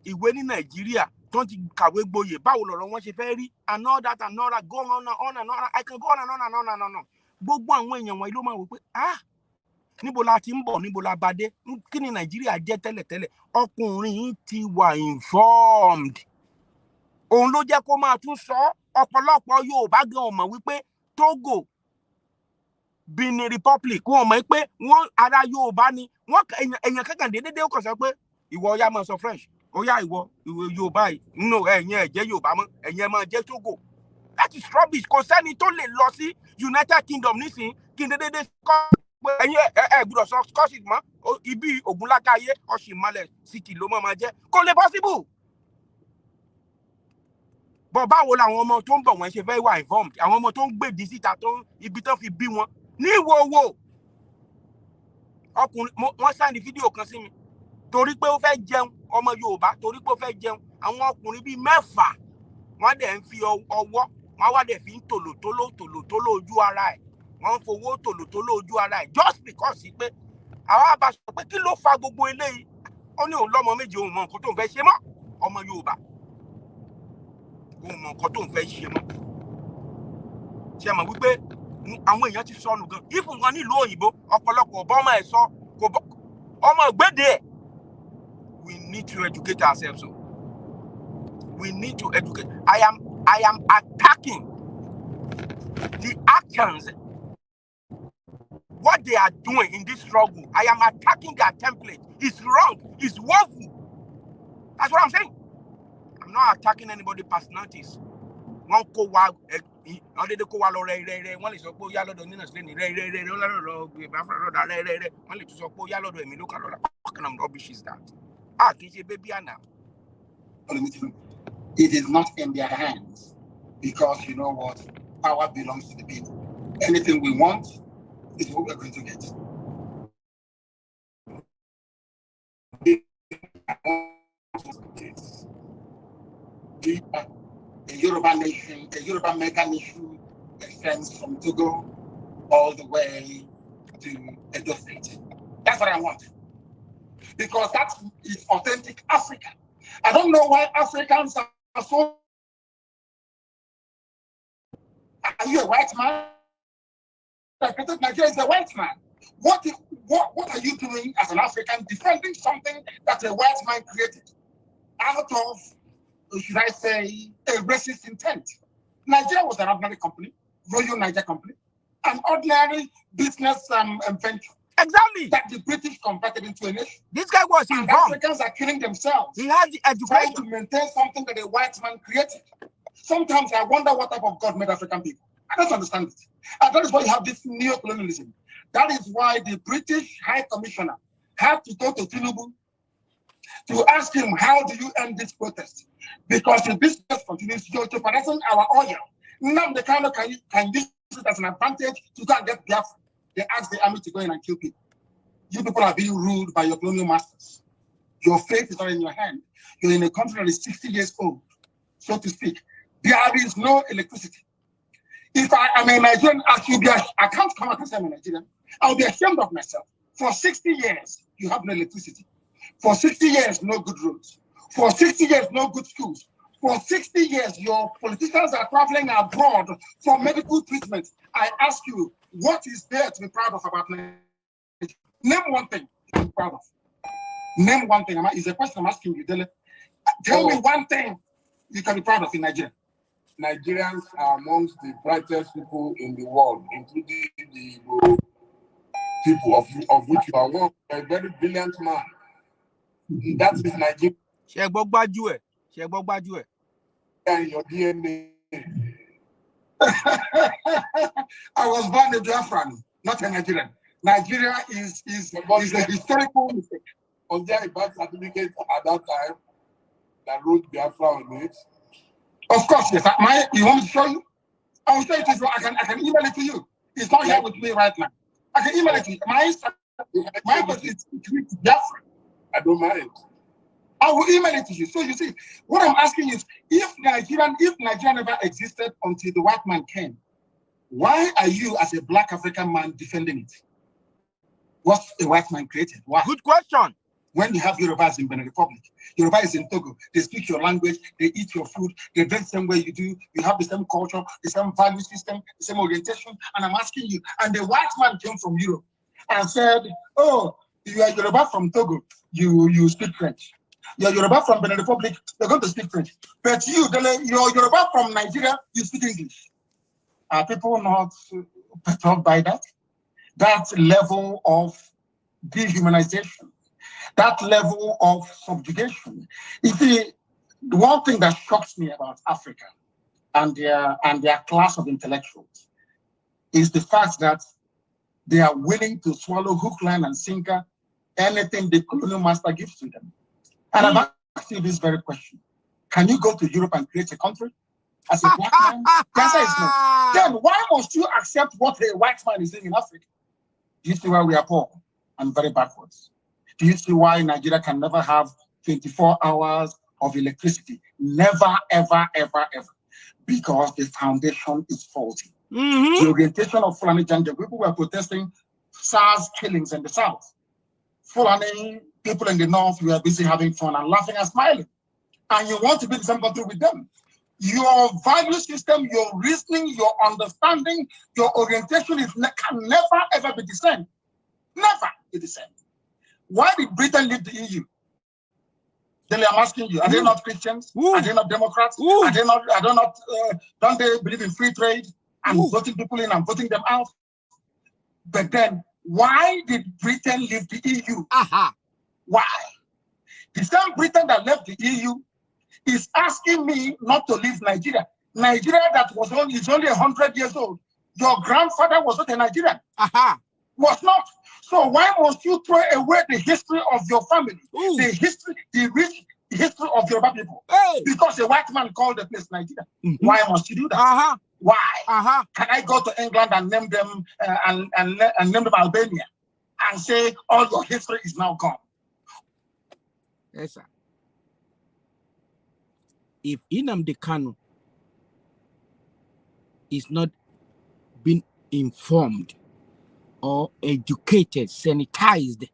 ìwé ní Nàìjíríà, tó ti kàwé gboyè, báwo lọ̀rọ̀ wọn ṣe fẹ́ rí? And all that and all that, go on and on. I can go on and on and on and on. Gbogbo àwọn èèyàn wọ̀nyí ló máa wò pé, níbo la ti ń bọ̀, níbo la bá dé? Kí ni Nàìjíríà jẹ́ tẹ́lẹ̀tẹ́lẹ̀? Ọkùnrin yìí ti wà informed. Òun ló jẹ́ kó máa tún sọ. Ọ̀pọ̀lọpọ̀ Yorùbá gan ò mọ̀ wípé Togo, Benin Republic, wọn mọ̀ pé wọ́n ara Yorùbá ni. Wọ́n èèyàn kankan dédé ó kàn sọ pé ìwọ ọ̀yá máa sọ French, ọ̀yá ìwọ Yorùbá yìí, no, ẹ̀yin ẹ̀ jẹ́ Yorùbá mọ́, ẹ̀yin ẹ̀ máa jẹ́ Togo. That is rubbish. Kò sẹ́ni tó lè lọ sí United Kingdom nísìnyí kí n dédé kọ́ pé ẹ̀yin ẹ̀ gbọ́dọ̀ sọ Scottish mọ́, ibi Ògúnlákàyé Ọ̀ṣìnmálẹ̀ City ló máa jẹ́. Kò lè possible. Bọ̀ báwo làwọn ọmọ tó ń bọ̀ wọ́n ṣe fẹ́ wà informed? Àwọn ọmọ tó ń gbèdì síta tó ibi tán fi bí wọn ní ìwòwò. Ọkùnrin wọ́n sáàdì fídíò kan sí mi torí pé ó fẹ́ jẹun, ọmọ Yorùbá torí pé ó fẹ́ jẹun. Àwọn ọkùnrin bíi 6 wọ́n dẹ̀ ń fi ọwọ́, wọ́n wá dẹ̀ fi ń tòlótóló ojú ara ẹ̀. Wọ́n ń fowó tòlótóló ojú ara ẹ̀ just because pé àwọn àbá sọ pé kí ló fa gbogbo eléyìí? Ó ní òun lọ́mọ méje, òun mọ nǹkan tó ń fẹ́ ṣe mọ́. Ọmọ Yorùbá, òun mọ nǹkan tó ń fẹ́ ṣe mọ́. Ṣé mọ̀ wípé àwọn èèyàn ti sọnù gan? Ìfún gan nílùú òyìnbó, ọ̀pọ̀lọpọ̀ ọba ọmọ ẹ̀ sọ, ọmọ ìgbéde ẹ̀. We need to educate ourselves. We need to educate. I am attacking the actions, what they are doing in this struggle. I am attacking their template. It's wrong. It's woeful. That's what I'm saying. I'm not attacking anybody's personalities. One kó wa, àwọn dédé kó wa lọ rẹ wọ́n lè sọ pé ó yá lọ́dọ̀ nínú sílẹ̀ ní rẹ lọ́dọ̀ Biafra rẹ wọ́n lè tún sọ pé ó yá lọ́dọ̀ èmi ló kà lọ́dọ̀. What kind of rubbish is that? Kì í ṣe baby Anna. It is not in their hands because you know what? Power belongs to the people. Anything we want is what we're going to get. A Yoruba nation, a Yoruba mega nation extends from Togo all the way to Edo State. That's what I want. Because that is authentic Africa. I don't know why Africans are so... Are you a white man? Nigeria is a white man. What are you doing as an African defending something that a white man created out of, should I say, a racist intent? Nigeria was an ordinary company, Royal Niger Company, an ordinary business venture. Exactly. That the British converted into a nation. This guy was and involved. Africans are killing themselves. He has the education. Trying to maintain something that a white man created. Sometimes I wonder what type of God made African people. I don't understand it. And that is why you have this neo-colonialism. That is why the British High Commissioner had to go to Tinubu to ask him, how do you end this protest? Because if this protest continues, you're jeopardizing our oil. Now the kind of can use it as an advantage to go and get Biafra. They ask the army to go in and kill people. You people are being ruled by your colonial masters. Your fate is not in your hand. You're in a country that is 60 years old, so to speak. There is no electricity. If I am a Nigerian, I can't come out and say I'm a Nigerian. I'll be ashamed of myself. For 60 years, you have no electricity. For 60 years, no good roads. For 60 years, no good schools. For 60 years, your politicians are traveling abroad for medical treatment. I ask you, what is there to be proud of about Nigeria? Name one thing to be proud of. Name one thing. It's a question I'm asking you, Dele. Tell me one thing you can be proud of in Nigeria. Nigerians are amongst the brightest people in the world, including the people of which you are one, a very brilliant man. That is Nigeria. And your DNA. I was born a Biafran, not a Nigerian. Nigeria is a historical mistake. Was there a birth certificate at that time that wrote Biafra on it? Of course, yes. You want me to show you? I will show it to you. I can email it to you. It's not here with me right now. I can email it to you. My birth is Biafra. I don't mind. I will email it to you. So you see, what I'm asking is, if Nigeria never existed until the white man came, why are you, as a black African man, defending it? What's the white man created? Why? Good question. When you have Yorubas in Benin Republic, Yoruba is in Togo, they speak your language, they eat your food, they dress the same way you do, you have the same culture, the same value system, the same orientation. And I'm asking you, and the white man came from Europe and said, oh, you are Yoruba from Togo, you speak French. You're Yoruba from Benin Republic, you're going to speak French. But you're Yoruba from Nigeria, you speak English. Are people not perturbed by that? That level of dehumanization, that level of subjugation. You see, the one thing that shocks me about Africa and their class of intellectuals is the fact that they are willing to swallow hook, line, and sinker anything the colonial master gives to them. And I'm asking you this very question. Can you go to Europe and create a country as a black man? The answer is no. Then why must you accept what a white man is doing in Africa? Do you see why we are poor and very backwards? Do you see why Nigeria can never have 24 hours of electricity? Never, ever, ever, ever. Because the foundation is faulty. The orientation of Fulani Janja, people were protesting SARS killings in the south. Fulani people in the north were busy having fun and laughing and smiling. And you want to be in the same country with them. Your value system, your reasoning, your understanding, your orientation can never ever be the same. Never be the same. Why did Britain leave the EU? Then I'm asking you, are they not Christians? Are they not Democrats? Are they not, don't they believe in free trade and voting people in and voting them out? But then, why did Britain leave the EU? Why? The same Britain that left the EU is asking me not to leave Nigeria. Nigeria that is only 100 years old. Your grandfather was not a Nigerian. Was not. So why must you throw away the history of your family? The rich history of Yoruba people? Because a white man called the place Nigeria. Why must you do that? Why? Can I go to England and name them and name them Albania and say all your history is now gone? Yes, sir. If Nnamdi Kanu is not being informed or educated, sanitized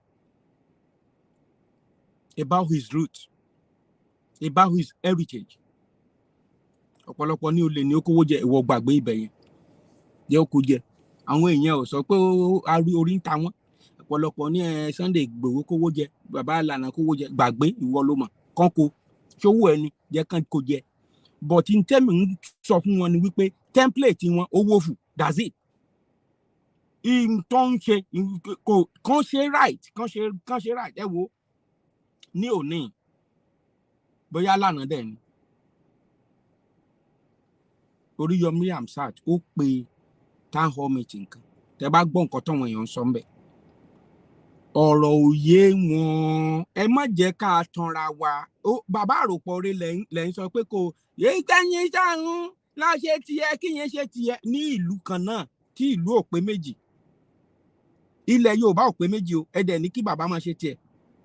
about his roots, about his heritage, ọ̀pọ̀lọpọ̀ ní olè ní okòwò jẹ ìwọ gbàgbé ibẹ̀ yẹn jẹ́ okò jẹ àwọn èèyàn ò sọ pé orí ń ta wọ́n ọ̀pọ̀lọpọ̀ ní Sunday Igboho kówó jẹ bàbá Àlànà kówó jẹ gbàgbé ìwọ ló mọ̀ kọ́ńkó ṣówó ẹni jẹ́ kán kó jẹ but in tẹ́mi ń sọ fún wọn ni wípé template wọn owó fù that's it tó ń ṣe kàn ṣe right ẹ wo ní òní bóyá lánàá dẹ̀ ni Oríyọmí Hamzat ó pe town hall meeting kan tẹ́ bá gbọ́ nǹkan táwọn èèyàn ń sọ ńbẹ̀ ọ̀rọ̀ òye wọn ẹ má jẹ́ ká tanra wa bàbá àròpọ̀ rẹ lẹ́yìn sọ pé kò yé tẹ́yìn sáàrùn láṣẹ tiẹ̀ kí yẹn ṣe tiẹ̀ ní ìlú kan náà tí ìlú ò pé méjì ilẹ̀ Yorùbá ò pé méjì o ẹ dẹ̀ ní kí bàbá máa ṣe tiẹ̀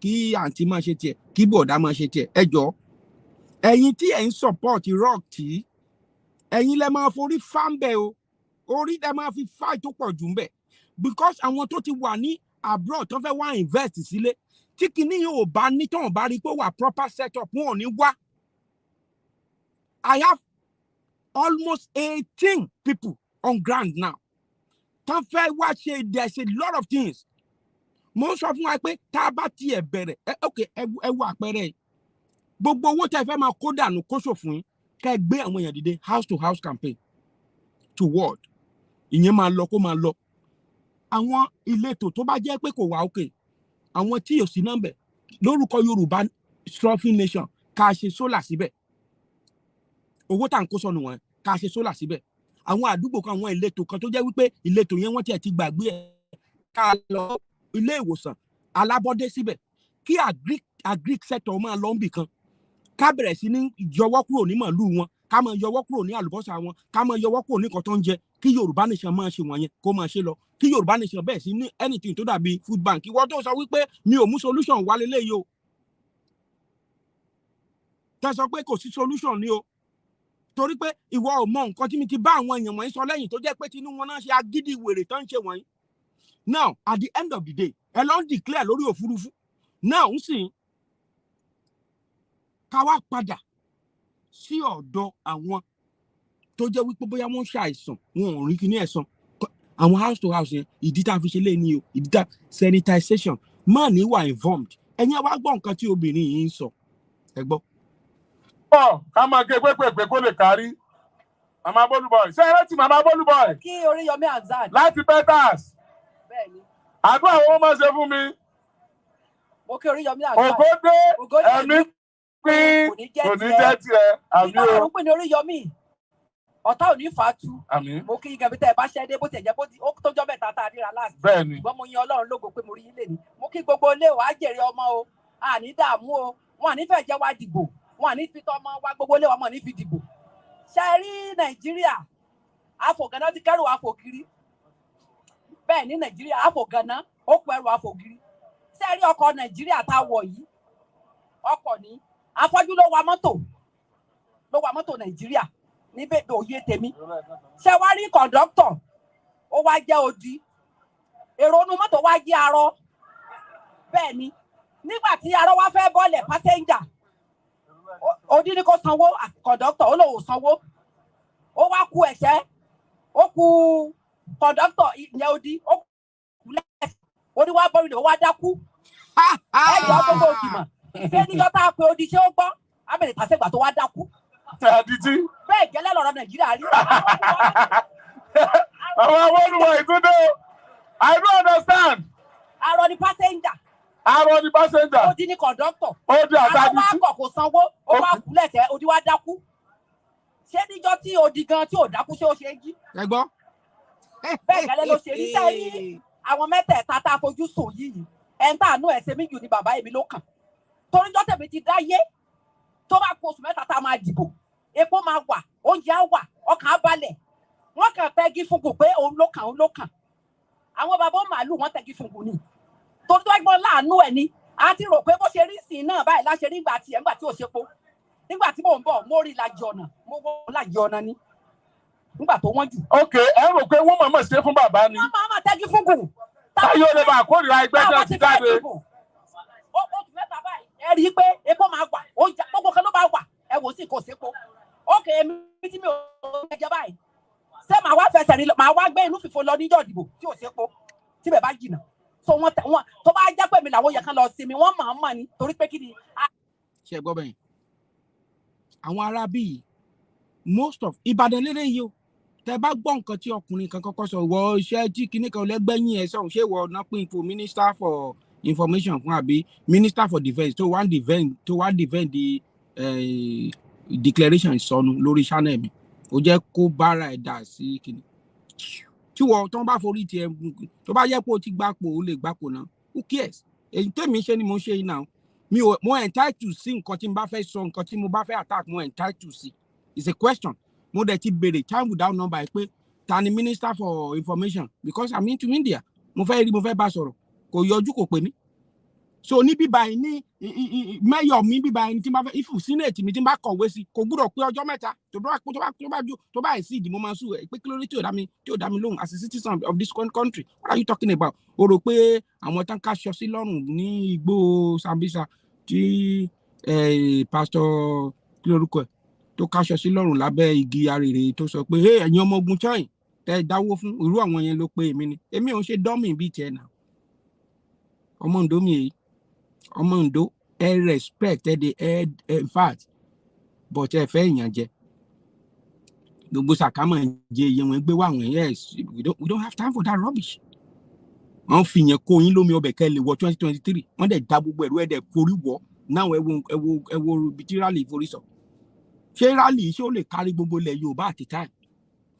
kí àǹtí máa ṣe tiẹ̀ kí bọ̀dá máa ṣe tiẹ̀ ẹ jọ̀ọ́ ẹ̀yin tí ẹ̀ ń support rock tí ẹ̀yin lẹ máa forí fáńbẹ̀ o orí lẹ máa fi fáì tó pọ̀ jù ń bẹ̀ because àwọn tó ti wà ní abroad tó fẹ́ wá invest sílé tí kìíní yóò bá ní tó ń bá rí pé wà proper setup wọn ò ní wá. I have almost 18 people on ground now tó fẹ́ wá ṣe there's a lot of things mo ń sọ fún wa pé tá a bá tiẹ̀ bẹ̀rẹ̀ ẹ wo àpẹẹrẹ gbogbo owó tẹ́ fẹ́ máa kó dànù kó ṣòfò yín ká gbé àwọn èèyàn dìde house to house campaign to ward ìyẹn máa lọ kó máa lọ àwọn ìletò tó bá jẹ́ pé kò wá òkè àwọn tí yóò sí nọ́mbẹ̀ lórúkọ Yorùbá Strophin Nation ká ṣe sólà síbẹ̀ owó tá à ń kó sọnù wọn ká ṣe sólà síbẹ̀ àwọn àdúgbò kan àwọn ìletò kan tó jẹ́ wípé ìletò yẹn wọ́n tiẹ̀ ti gbàgbé ẹ̀ ká lọ ilé ìwòsàn alábọ́dé síbẹ̀ kí agric sector máa lọ níbì kan ká bẹ̀rẹ̀ sí ní yọwọ́ kúrò ní màálù wọn ká máa yọwọ́ kúrò ní àlùbọ́sà wọn ká máa yọwọ́ kúrò ní nǹkan tó ń jẹ kí Yorùbá nation máa ṣe wọ̀nyẹn kó máa ṣe lọ kí Yorùbá nation bẹ́ẹ̀ sí ní anything tó dàbí food bank ìwọ tó sọ wípé mi ò mú solution wá lélẹ́yìí o tẹ́ sọ pé kò sí solution ni o torí pé ìwọ ò mọ nǹkan tí mi ti bá àwọn èèyàn wọ̀nyí sọ lẹ́yìn tó jẹ́ pé tinú wọn náà ṣe agídí wèrè tó ń ṣe wọ̀nyí now at the end of the day ẹ lọ ń declare lórí òfurufú now ń sìn ká wá padà sí ọ̀dọ̀ àwọn tó jẹ́ wípé bóyá wọ́n ṣàìsàn wọn ò rí kíní ẹ̀sán àwọn house to house yẹn ìdí tá a fi ṣe lé ní o ìdí tá sanitization má ní wà involved ẹ̀yin wá gbọ́ nǹkan tí obìnrin yìí ń sọ ẹ gbọ́. ká máa ké pépèpé kó lè kárí màmá Bólúbọ̀ì ṣé ẹ rántí màmá Bólúbọ̀ì. kí Oríyọmí Hamzat. láti Peters. bẹ́ẹ̀ni. àdúrà wọn máa ṣe fún mi. mo kí Oríyọmí Hamzat. ògòdè ẹ̀mí pín kò ní jẹ́ tiẹ̀ àmì o. ìgbà òun ní Oríyọmí ọ̀tá ò ní fàátù. àmín. mo kí yín gẹ̀bí tẹ́ ẹ bá ṣẹ́ dé bó tẹ̀ jẹ́ ó tójọ́ mẹ́ta tá a ríra láti. bẹ́ẹ̀ni. ṣùgbọ́n mo yin Ọlọ́run lógo pé mo rí yín lè ní. mo kí gbogbo ilé wa jèrè ọmọ o àní dààmú o wọn àní fẹ́ jẹ́ wá dìbò wọn àní fi tọmọ wa gbogbo ilé wa mọ̀ ní fi dìbò. ṣe rí Nàìjíríà afọ̀gànná ti kẹ́rù afọ̀kiri bẹ́ẹ̀ ní Nàìjíríà afọ̀gànná ó kọ ẹrù afọ̀kiri. ṣe rí ọkọ̀ Nàìjíríà tá a wọ̀ yìí ọkọ̀ ní afọ́jú ló wa mọ́tò Nàìjíríà níbẹ̀ òye tèmi ṣe wá rí kọ̀ǹdọ́tọ̀ ó wá jẹ́ odi èrò inú mọ́tò wá jẹ́ arọ bẹ́ẹ̀ ni nígbà tí arọ wá fẹ́ bọ́lẹ̀ pásẹ́ńjà odi ni kò sanwó kọ̀ǹdọ́tọ̀ ó lòun sanwó ó wá ku ẹ̀ṣẹ́ ó ku kọ̀ǹdọ́tọ̀ ìyẹn odi ó kú lẹ́sẹ̀ odi wá bọ́ọ̀lù ó wá dákú ẹ̀jọ̀ gbogbo òdì mọ̀ ṣé níjọ́ tá a pe odi ṣé ó gbọ́ abẹ́rẹ́ tàṣẹ́gbà tó wá dákú. Tàdítí. Bẹ́ẹ̀ gẹ́lẹ́ lọ́rọ̀ Nàìjíríà rí. Àwọn Bólúbọ̀ì ìtúndé o. I don't understand. Arọ ni pásẹ́ńjà. Arọ ni pásẹ́ńjà. Odi ni kọ̀ǹdọ́tọ̀. Odi àtàdítí. Àwọn akọ̀ kò sanwó, ó wá kú lẹ́sẹ̀, odi wá dákú. Ṣé níjọ́ tí odi gan tí ò dákú ṣé ó ṣe é jí? Ẹ gbọ́. Bẹ́ẹ̀ gẹ́lẹ́ ló ṣe rí sẹ́yìn. Àwọn mẹ́tẹ̀ẹ̀ta tá a fojú sùn yìí. Ẹ̀ ń tàánú ẹ̀sẹ̀ méjì ni bàbá èmi ló kàn. Toríjọ́ tèmi ti dáyé. Tó bá kó oṣù mẹ́ta tá a máa dìbò. Epo máa wà, oúnjẹ á wà, ọkàn á balẹ̀. Wọ́n kàn tẹ́gí fúngùn pé òun ló kàn, òun ló kàn. Àwọn bàbá màálù wọ́n tẹ́gí fúngùn ni. Torí tó gbọ́n láàánú ẹ̀ ni. A ti rò pé bó ṣe rí sìn náà báyìí láṣẹ nígbà tí ò ṣe po. Nígbà tí mò ń bọ̀, mo rí ìlàjì ọ̀nà, mo wọ́ ìlàjì ọ̀nà ni. Nígbà tó wọ́n jù. Ok, ẹ rò pé wọ́n máa ṣe fún bàbá ni. Wọ́n máa tẹ́gí fúngùn. Táyé ó lè máa kórìíra ẹgbẹ́ náà ti jáde. Oṣù mẹ́ta báyìí, ẹ rí i pé epo máa wà, oúnjẹ gbogbo kan ló máa wà, ẹ wò sí kò sépo. Ókè èmi tí mi ò jẹ báyìí ṣé màá wá fẹsẹ̀ rí màá wá gbé inú fìfo lọ níjọ́ ìdìbò tí ò sépo tí bẹ̀ bá jìnnà so wọn tó bá jẹ́ pé mi làwọn yẹ kan lọ sinmi wọ́n máa ń mọ̀ ni torí pé kí ni. ṣe gbọ́ bẹ́yìn àwọn ará bíi most of Ìbàdàn lélẹ̀ yìí o tẹ bá gbọ́ nǹkan tí ọkùnrin kan kọ́kọ́ sọ wọ iṣẹ́ tí kinní kan lẹ́gbẹ̀yìn ẹ̀ sọ̀rọ̀ ṣé wọ náà pín ipò minister for information fún àbí minister for defence tó wá defend the declaration ìsọnù lórí channel mi ó jẹ́ kó bára ẹ̀ dà sí kinní tí wọ́n tó bá forí tiẹ̀ tó bá yẹ kó o ti gbapò ó lè gbapò náà who cares èyí tèmi ṣe ni mo ṣe yìí náà mi ò mo entitled sí nǹkan tí mo bá fẹ́ sọ nǹkan tí mo bá fẹ́ attack mo entitled sí it's a question mo dẹ̀ ti béèrè time without number pé ta ni minister for information because I'm into India mo fẹ́ bá sọ̀rọ̀ kò yọjú kò pè mí so ní bíbá yìí ní mayor mi bíbá yìí tí n bá fẹ́ ifu senate mi tí n bá kọ̀wé sí kò gbúdọ̀ pé ọjọ́ mẹ́ta tó bá sí ìdí mo máa sùn pé kí ló dé tí ò dá mi lóhùn as a citizen of this country what are you talking about o rò pé àwọn tán káṣọ sí lọ́rùn ní igbó Sambisa tí pastor kí lórúkọ ẹ̀ tó káṣọ sí lọ́rùn lábẹ́ igi arèrè tó sọ pé ẹ̀yin ọmọ ogun chọ́yìn tẹ́ dáwó fún irú àwọn yẹn ló pé èmi ni èmi ò ń ṣe dọ́mì bíi tiẹ̀ náà ọmọ Ondo mi èyí ọmọ Ondo ẹ respect ẹ de ẹ in fact but ẹ fẹ́ èèyàn jẹ gbogbo sàkámọ̀ jẹ iye wọn gbé wá àwọn yes we don't have time for that rubbish wọ́n fi yẹn kó yín lómi ọbẹ̀ kẹ́ lè wọ 2023 wọ́n dẹ̀ da gbogbo ẹ̀rú ẹ̀ dẹ̀ forí wọ̀ náà ẹ wo bí tí rally forí sọ ṣé rally ṣé ó lè kárí gbogbo ilẹ̀ Yorùbá at the time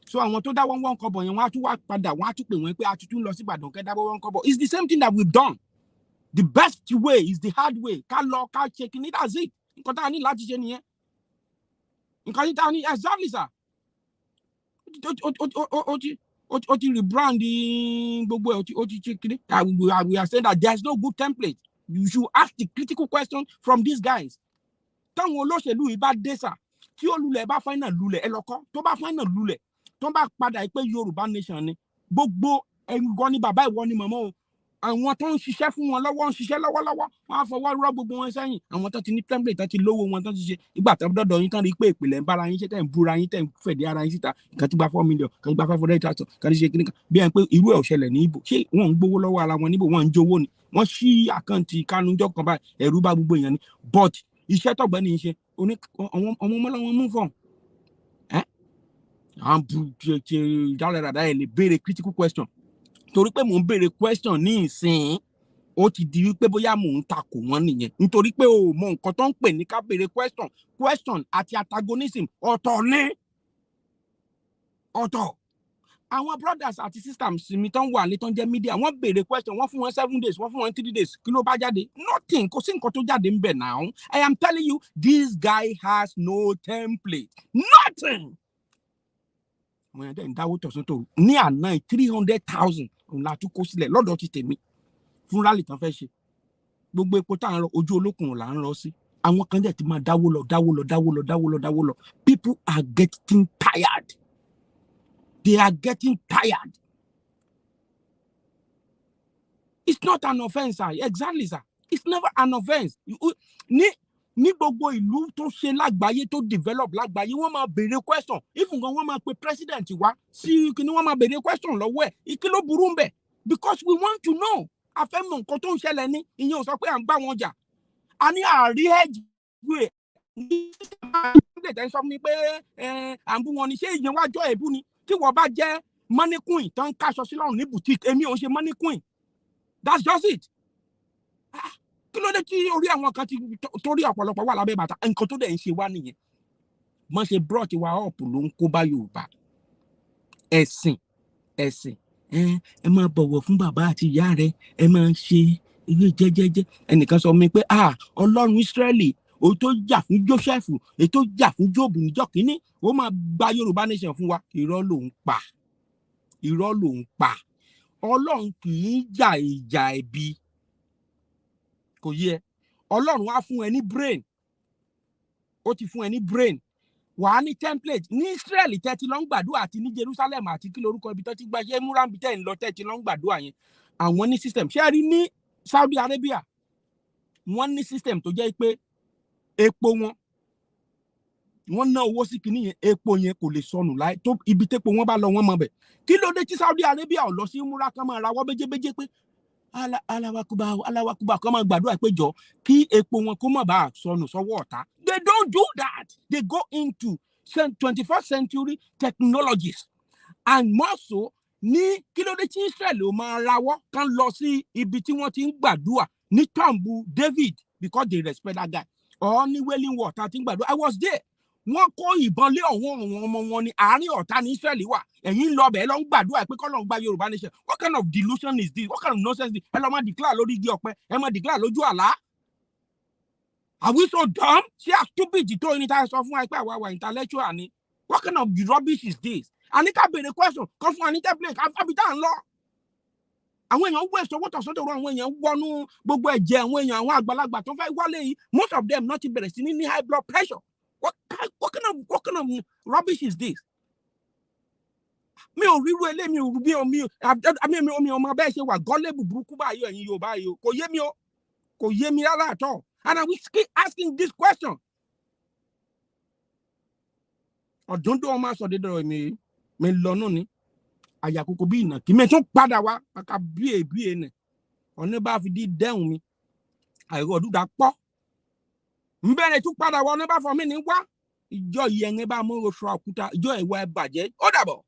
so àwọn tó dá wọ́n kọ́bọ̀ yẹn wọ́n á tún wá padà wọ́n á tún pè wọ́n pé a tún lọ sí Ìbàdàn kẹ́ dábọ̀ wọ́n kọ́bọ̀ it's the same thing that we've done The best way is the hard way. Ká lọ ká ṣe kíní, that's it. Nǹkan tá a ní láti ṣe nìyẹn. Nǹkan tá a ní, exactly sir. O ti rebranding gbogbo ẹ̀, o ti ṣe kíní. We are saying that there's no good template. You should ask the critical question from these guys. Táwọn olóṣèlú yìí bá dé sà, tí olùlẹ̀ bá fẹ́ náà lulẹ̀ ẹ lọ́kọ́, tó bá fẹ́ náà lulẹ̀, tó bá padà pé Yorùbá nation ni, gbogbo ẹ̀gbọ́n ni bàbá ìwọ ni màmá o. Àwọn tó ń ṣiṣẹ́ fún wọn lọ́wọ́ ń ṣiṣẹ́ lọ́wọ́lọ́wọ́, wọ́n á fọwọ́ rọ́ gbogbo wọn sẹ́yìn. Àwọn tó ti ní template, tó ti lówó wọn, tó ti ṣe ìgbà tó dọ́dọ̀ yín tán rí pé ìpìlẹ̀ ń bára yín ṣe, tẹ̀ ń búra yín, tẹ̀ ń fẹ̀dí ara yín síta, kan ti gba 4 million, kan gba 500,000, kan ti ṣe kíní kan. Bí ẹni pé irú ẹ̀ ò ṣẹlẹ̀ ní Ìgbò. Ṣé wọ́n ń gbowó lọ́wọ́ ara wọn níbò, wọ́n ń jówó ni? Wọ́n ṣí àkáǹtì Kánújọ́ kan báyìí, ẹ̀rú bá gbogbo èèyàn ni. But iṣẹ́ tọ̀gbẹ́ni yìí ṣe, ọmọ ọmọ làwọn mú fún. Àwọn ṣe dáradára ẹ̀ lè béèrè critical question. Torí pé mò ń béèrè question ní ìsìn, ó ti di wípé bóyá mò ń takò wọ́n nìyẹn. Nítorí pé o mọ nǹkan tó ń pè ní ká béèrè question àti antagonism ọ̀tọ̀ ní. Ọ̀tọ̀. Àwọn brothers àti sisters mi tó ń wà ní tó ń jẹ́ media, wọ́n béèrè question, wọ́n fún wọn 7 days, wọ́n fún wọn 3 days. Kí ló bá jáde? Nothing. Kò sí nǹkan tó jáde ń bẹ̀ now. I am telling you, this guy has no template. Nothing. Mo yẹn dẹ̀ ń dáwó tọ̀sán tó ní àná 300,000 òun la tún kó sílẹ̀ lọ́dọ̀ ti tèmi fún rally tán fẹ́ ṣe. Gbogbo epo tá à ń rọ ojú olókùn là ń rọ sí. Àwọn kan dẹ̀ ti máa dáwó lọ. People are getting tired. They are getting tired. It's not an offense, sir. Exactly, sir. It's never an offense. Ní gbogbo ìlú tó ṣe lágbàáyé tó develop lágbàáyé, wọ́n máa béèrè question. Even gan wọ́n máa pe president wá sí kíní, wọ́n máa béèrè question lọ́wọ́ ẹ̀. Ìkí ló burú ń bẹ̀? Because we want to know. A fẹ́ mọ̀ nǹkan tó ń ṣẹlẹ̀ ní. Ìyẹn ò sọ pé à ń bá wọn jà. A ní àárí ẹ̀jẹ̀ ní ìṣẹ̀lẹ̀ sọ fún mi pé à ń bú wọn ni, ṣé ìyẹn wá jọ èébú ni? Tí wọ́n bá jẹ́ money queen tó ń káṣọ sí lọ́rùn ní boutique, èmi ò ń ṣe money queen. That's just it. Kí ló dé tí orí àwọn kan ti torí ọ̀pọ̀lọpọ̀ wà lábẹ́ bàtà? Nǹkan tó dẹ̀ ń ṣe wá nìyẹn. Wọ́n ṣe brought wa up ló ń kó bá Yorùbá. Ẹ̀sìn. Ẹ máa bọ̀wọ̀ fún bàbá àti ìyá rẹ̀, ẹ máa ṣe ilé jẹ́jẹ́jẹ́. Ẹnìkan sọ mi pé Ọlọ́run Ísírẹ́lì, ó tó jà fún Joseph, ó tó jà fún Job níjọ́ kínní, ó máa gba Yorùbá nation fún wa. Irọ́ ló ń pa. Ọlọ́run kì í jà ìjà ẹ̀bi. Kò yẹ. Ọlọ́run á fún ẹ ní brain. Ó ti fún ẹ ní brain. Wàá ní template. Ní Israel tẹ́ ti lọ ń gbàdúrà, àti ní Jerusalem àti kí lorúkọ ibi tó ti gba ṣe múra bí tẹ́ ń lọ tẹ́ ti lọ ń gbàdúrà yẹn. Àwọn ní system. Ṣé ẹ rí ní Saudi Arabia? Wọ́n ní system tó jẹ́ pé epo wọ́n ná owó sí kíní yẹn, epo yẹn kò lè sọnù láì tó ibi tépo wọ́n bá lọ wọ́n mọ̀ bẹ̀. Kí ló dé tí Saudi Arabia ò lọ sí múra kan máa rawọ́ béjébéjé pé aláwakúbà kan máa gbàdúrà pé jọ kí epo wọn kó má bàa sọnù sọ́wọ́ ọ̀tá? They don't do that. They go into 21st century technologies. And more so, ní kí ló dé tí Israel ò máa rawọ́ kan lọ sí ibi tí wọ́n ti ń gbàdúrà ní Tombu David, because they respect that guy. Or ní Wailing Wall tá ti ń gbàdúrà. I was there. Wọ́n kó ìbọn lé àwọn ọmọ wọn ní àárín ọ̀tá ní Israel wà. Ẹ̀yin lọ bẹ̀ ẹ lọ ń gbàdúrà pé kọ́lọ́run gba Yorùbá nation. What kind of delusion is this? What kind of nonsense is this? Ẹ lọ máa declare lórí igi ọ̀pẹ, ẹ máa declare lójú àlá. Are we so dumb? Ṣé a stupid tó ní tá a sọ fún wa pé àwa wà intellectual ni? What kind of rubbish is this? A ní ká béèrè question, kan fún wa ní template, ká fábí tá à ń lọ. Àwọn èèyàn wọ èso owó tọ̀sọ́dọ̀ rọ, àwọn èèyàn wọnú gbogbo ẹ̀jẹ̀ àwọn èèyàn, àwọn àgbàlagbà tó fẹ́ wọlé yìí, most of them not ti bẹ̀rẹ̀ sí ní high blood pressure. What kind of rubbish is this? Mi ò ríru elé mi ò ọmọ bẹ́ẹ̀ ṣe wà gọ́lẹ́bù burúkú báyìí ẹ̀yin Yorùbá yìí o. Kò yé mi rárá àtọ̀. And I will keep asking this question. Ọ̀dúndún ọmọ asọ̀dẹ́dọ̀ mi lọ́nà ni. Àyàkókò bí ìnà kí mi tún padà wá kàkà bíè nẹ̀. Ọ̀nà bá fi dí dẹ́hùn mi. Àìrọ̀ ọdún dà pọ̀. Ń bẹ̀rẹ̀ tún padà wá ọ̀nà bá fọ mí ní wá. Ìjọ yẹn bá mú oṣù àkúta, ìjọ ìwà ẹ̀ bàjẹ́. Ó dàbọ̀.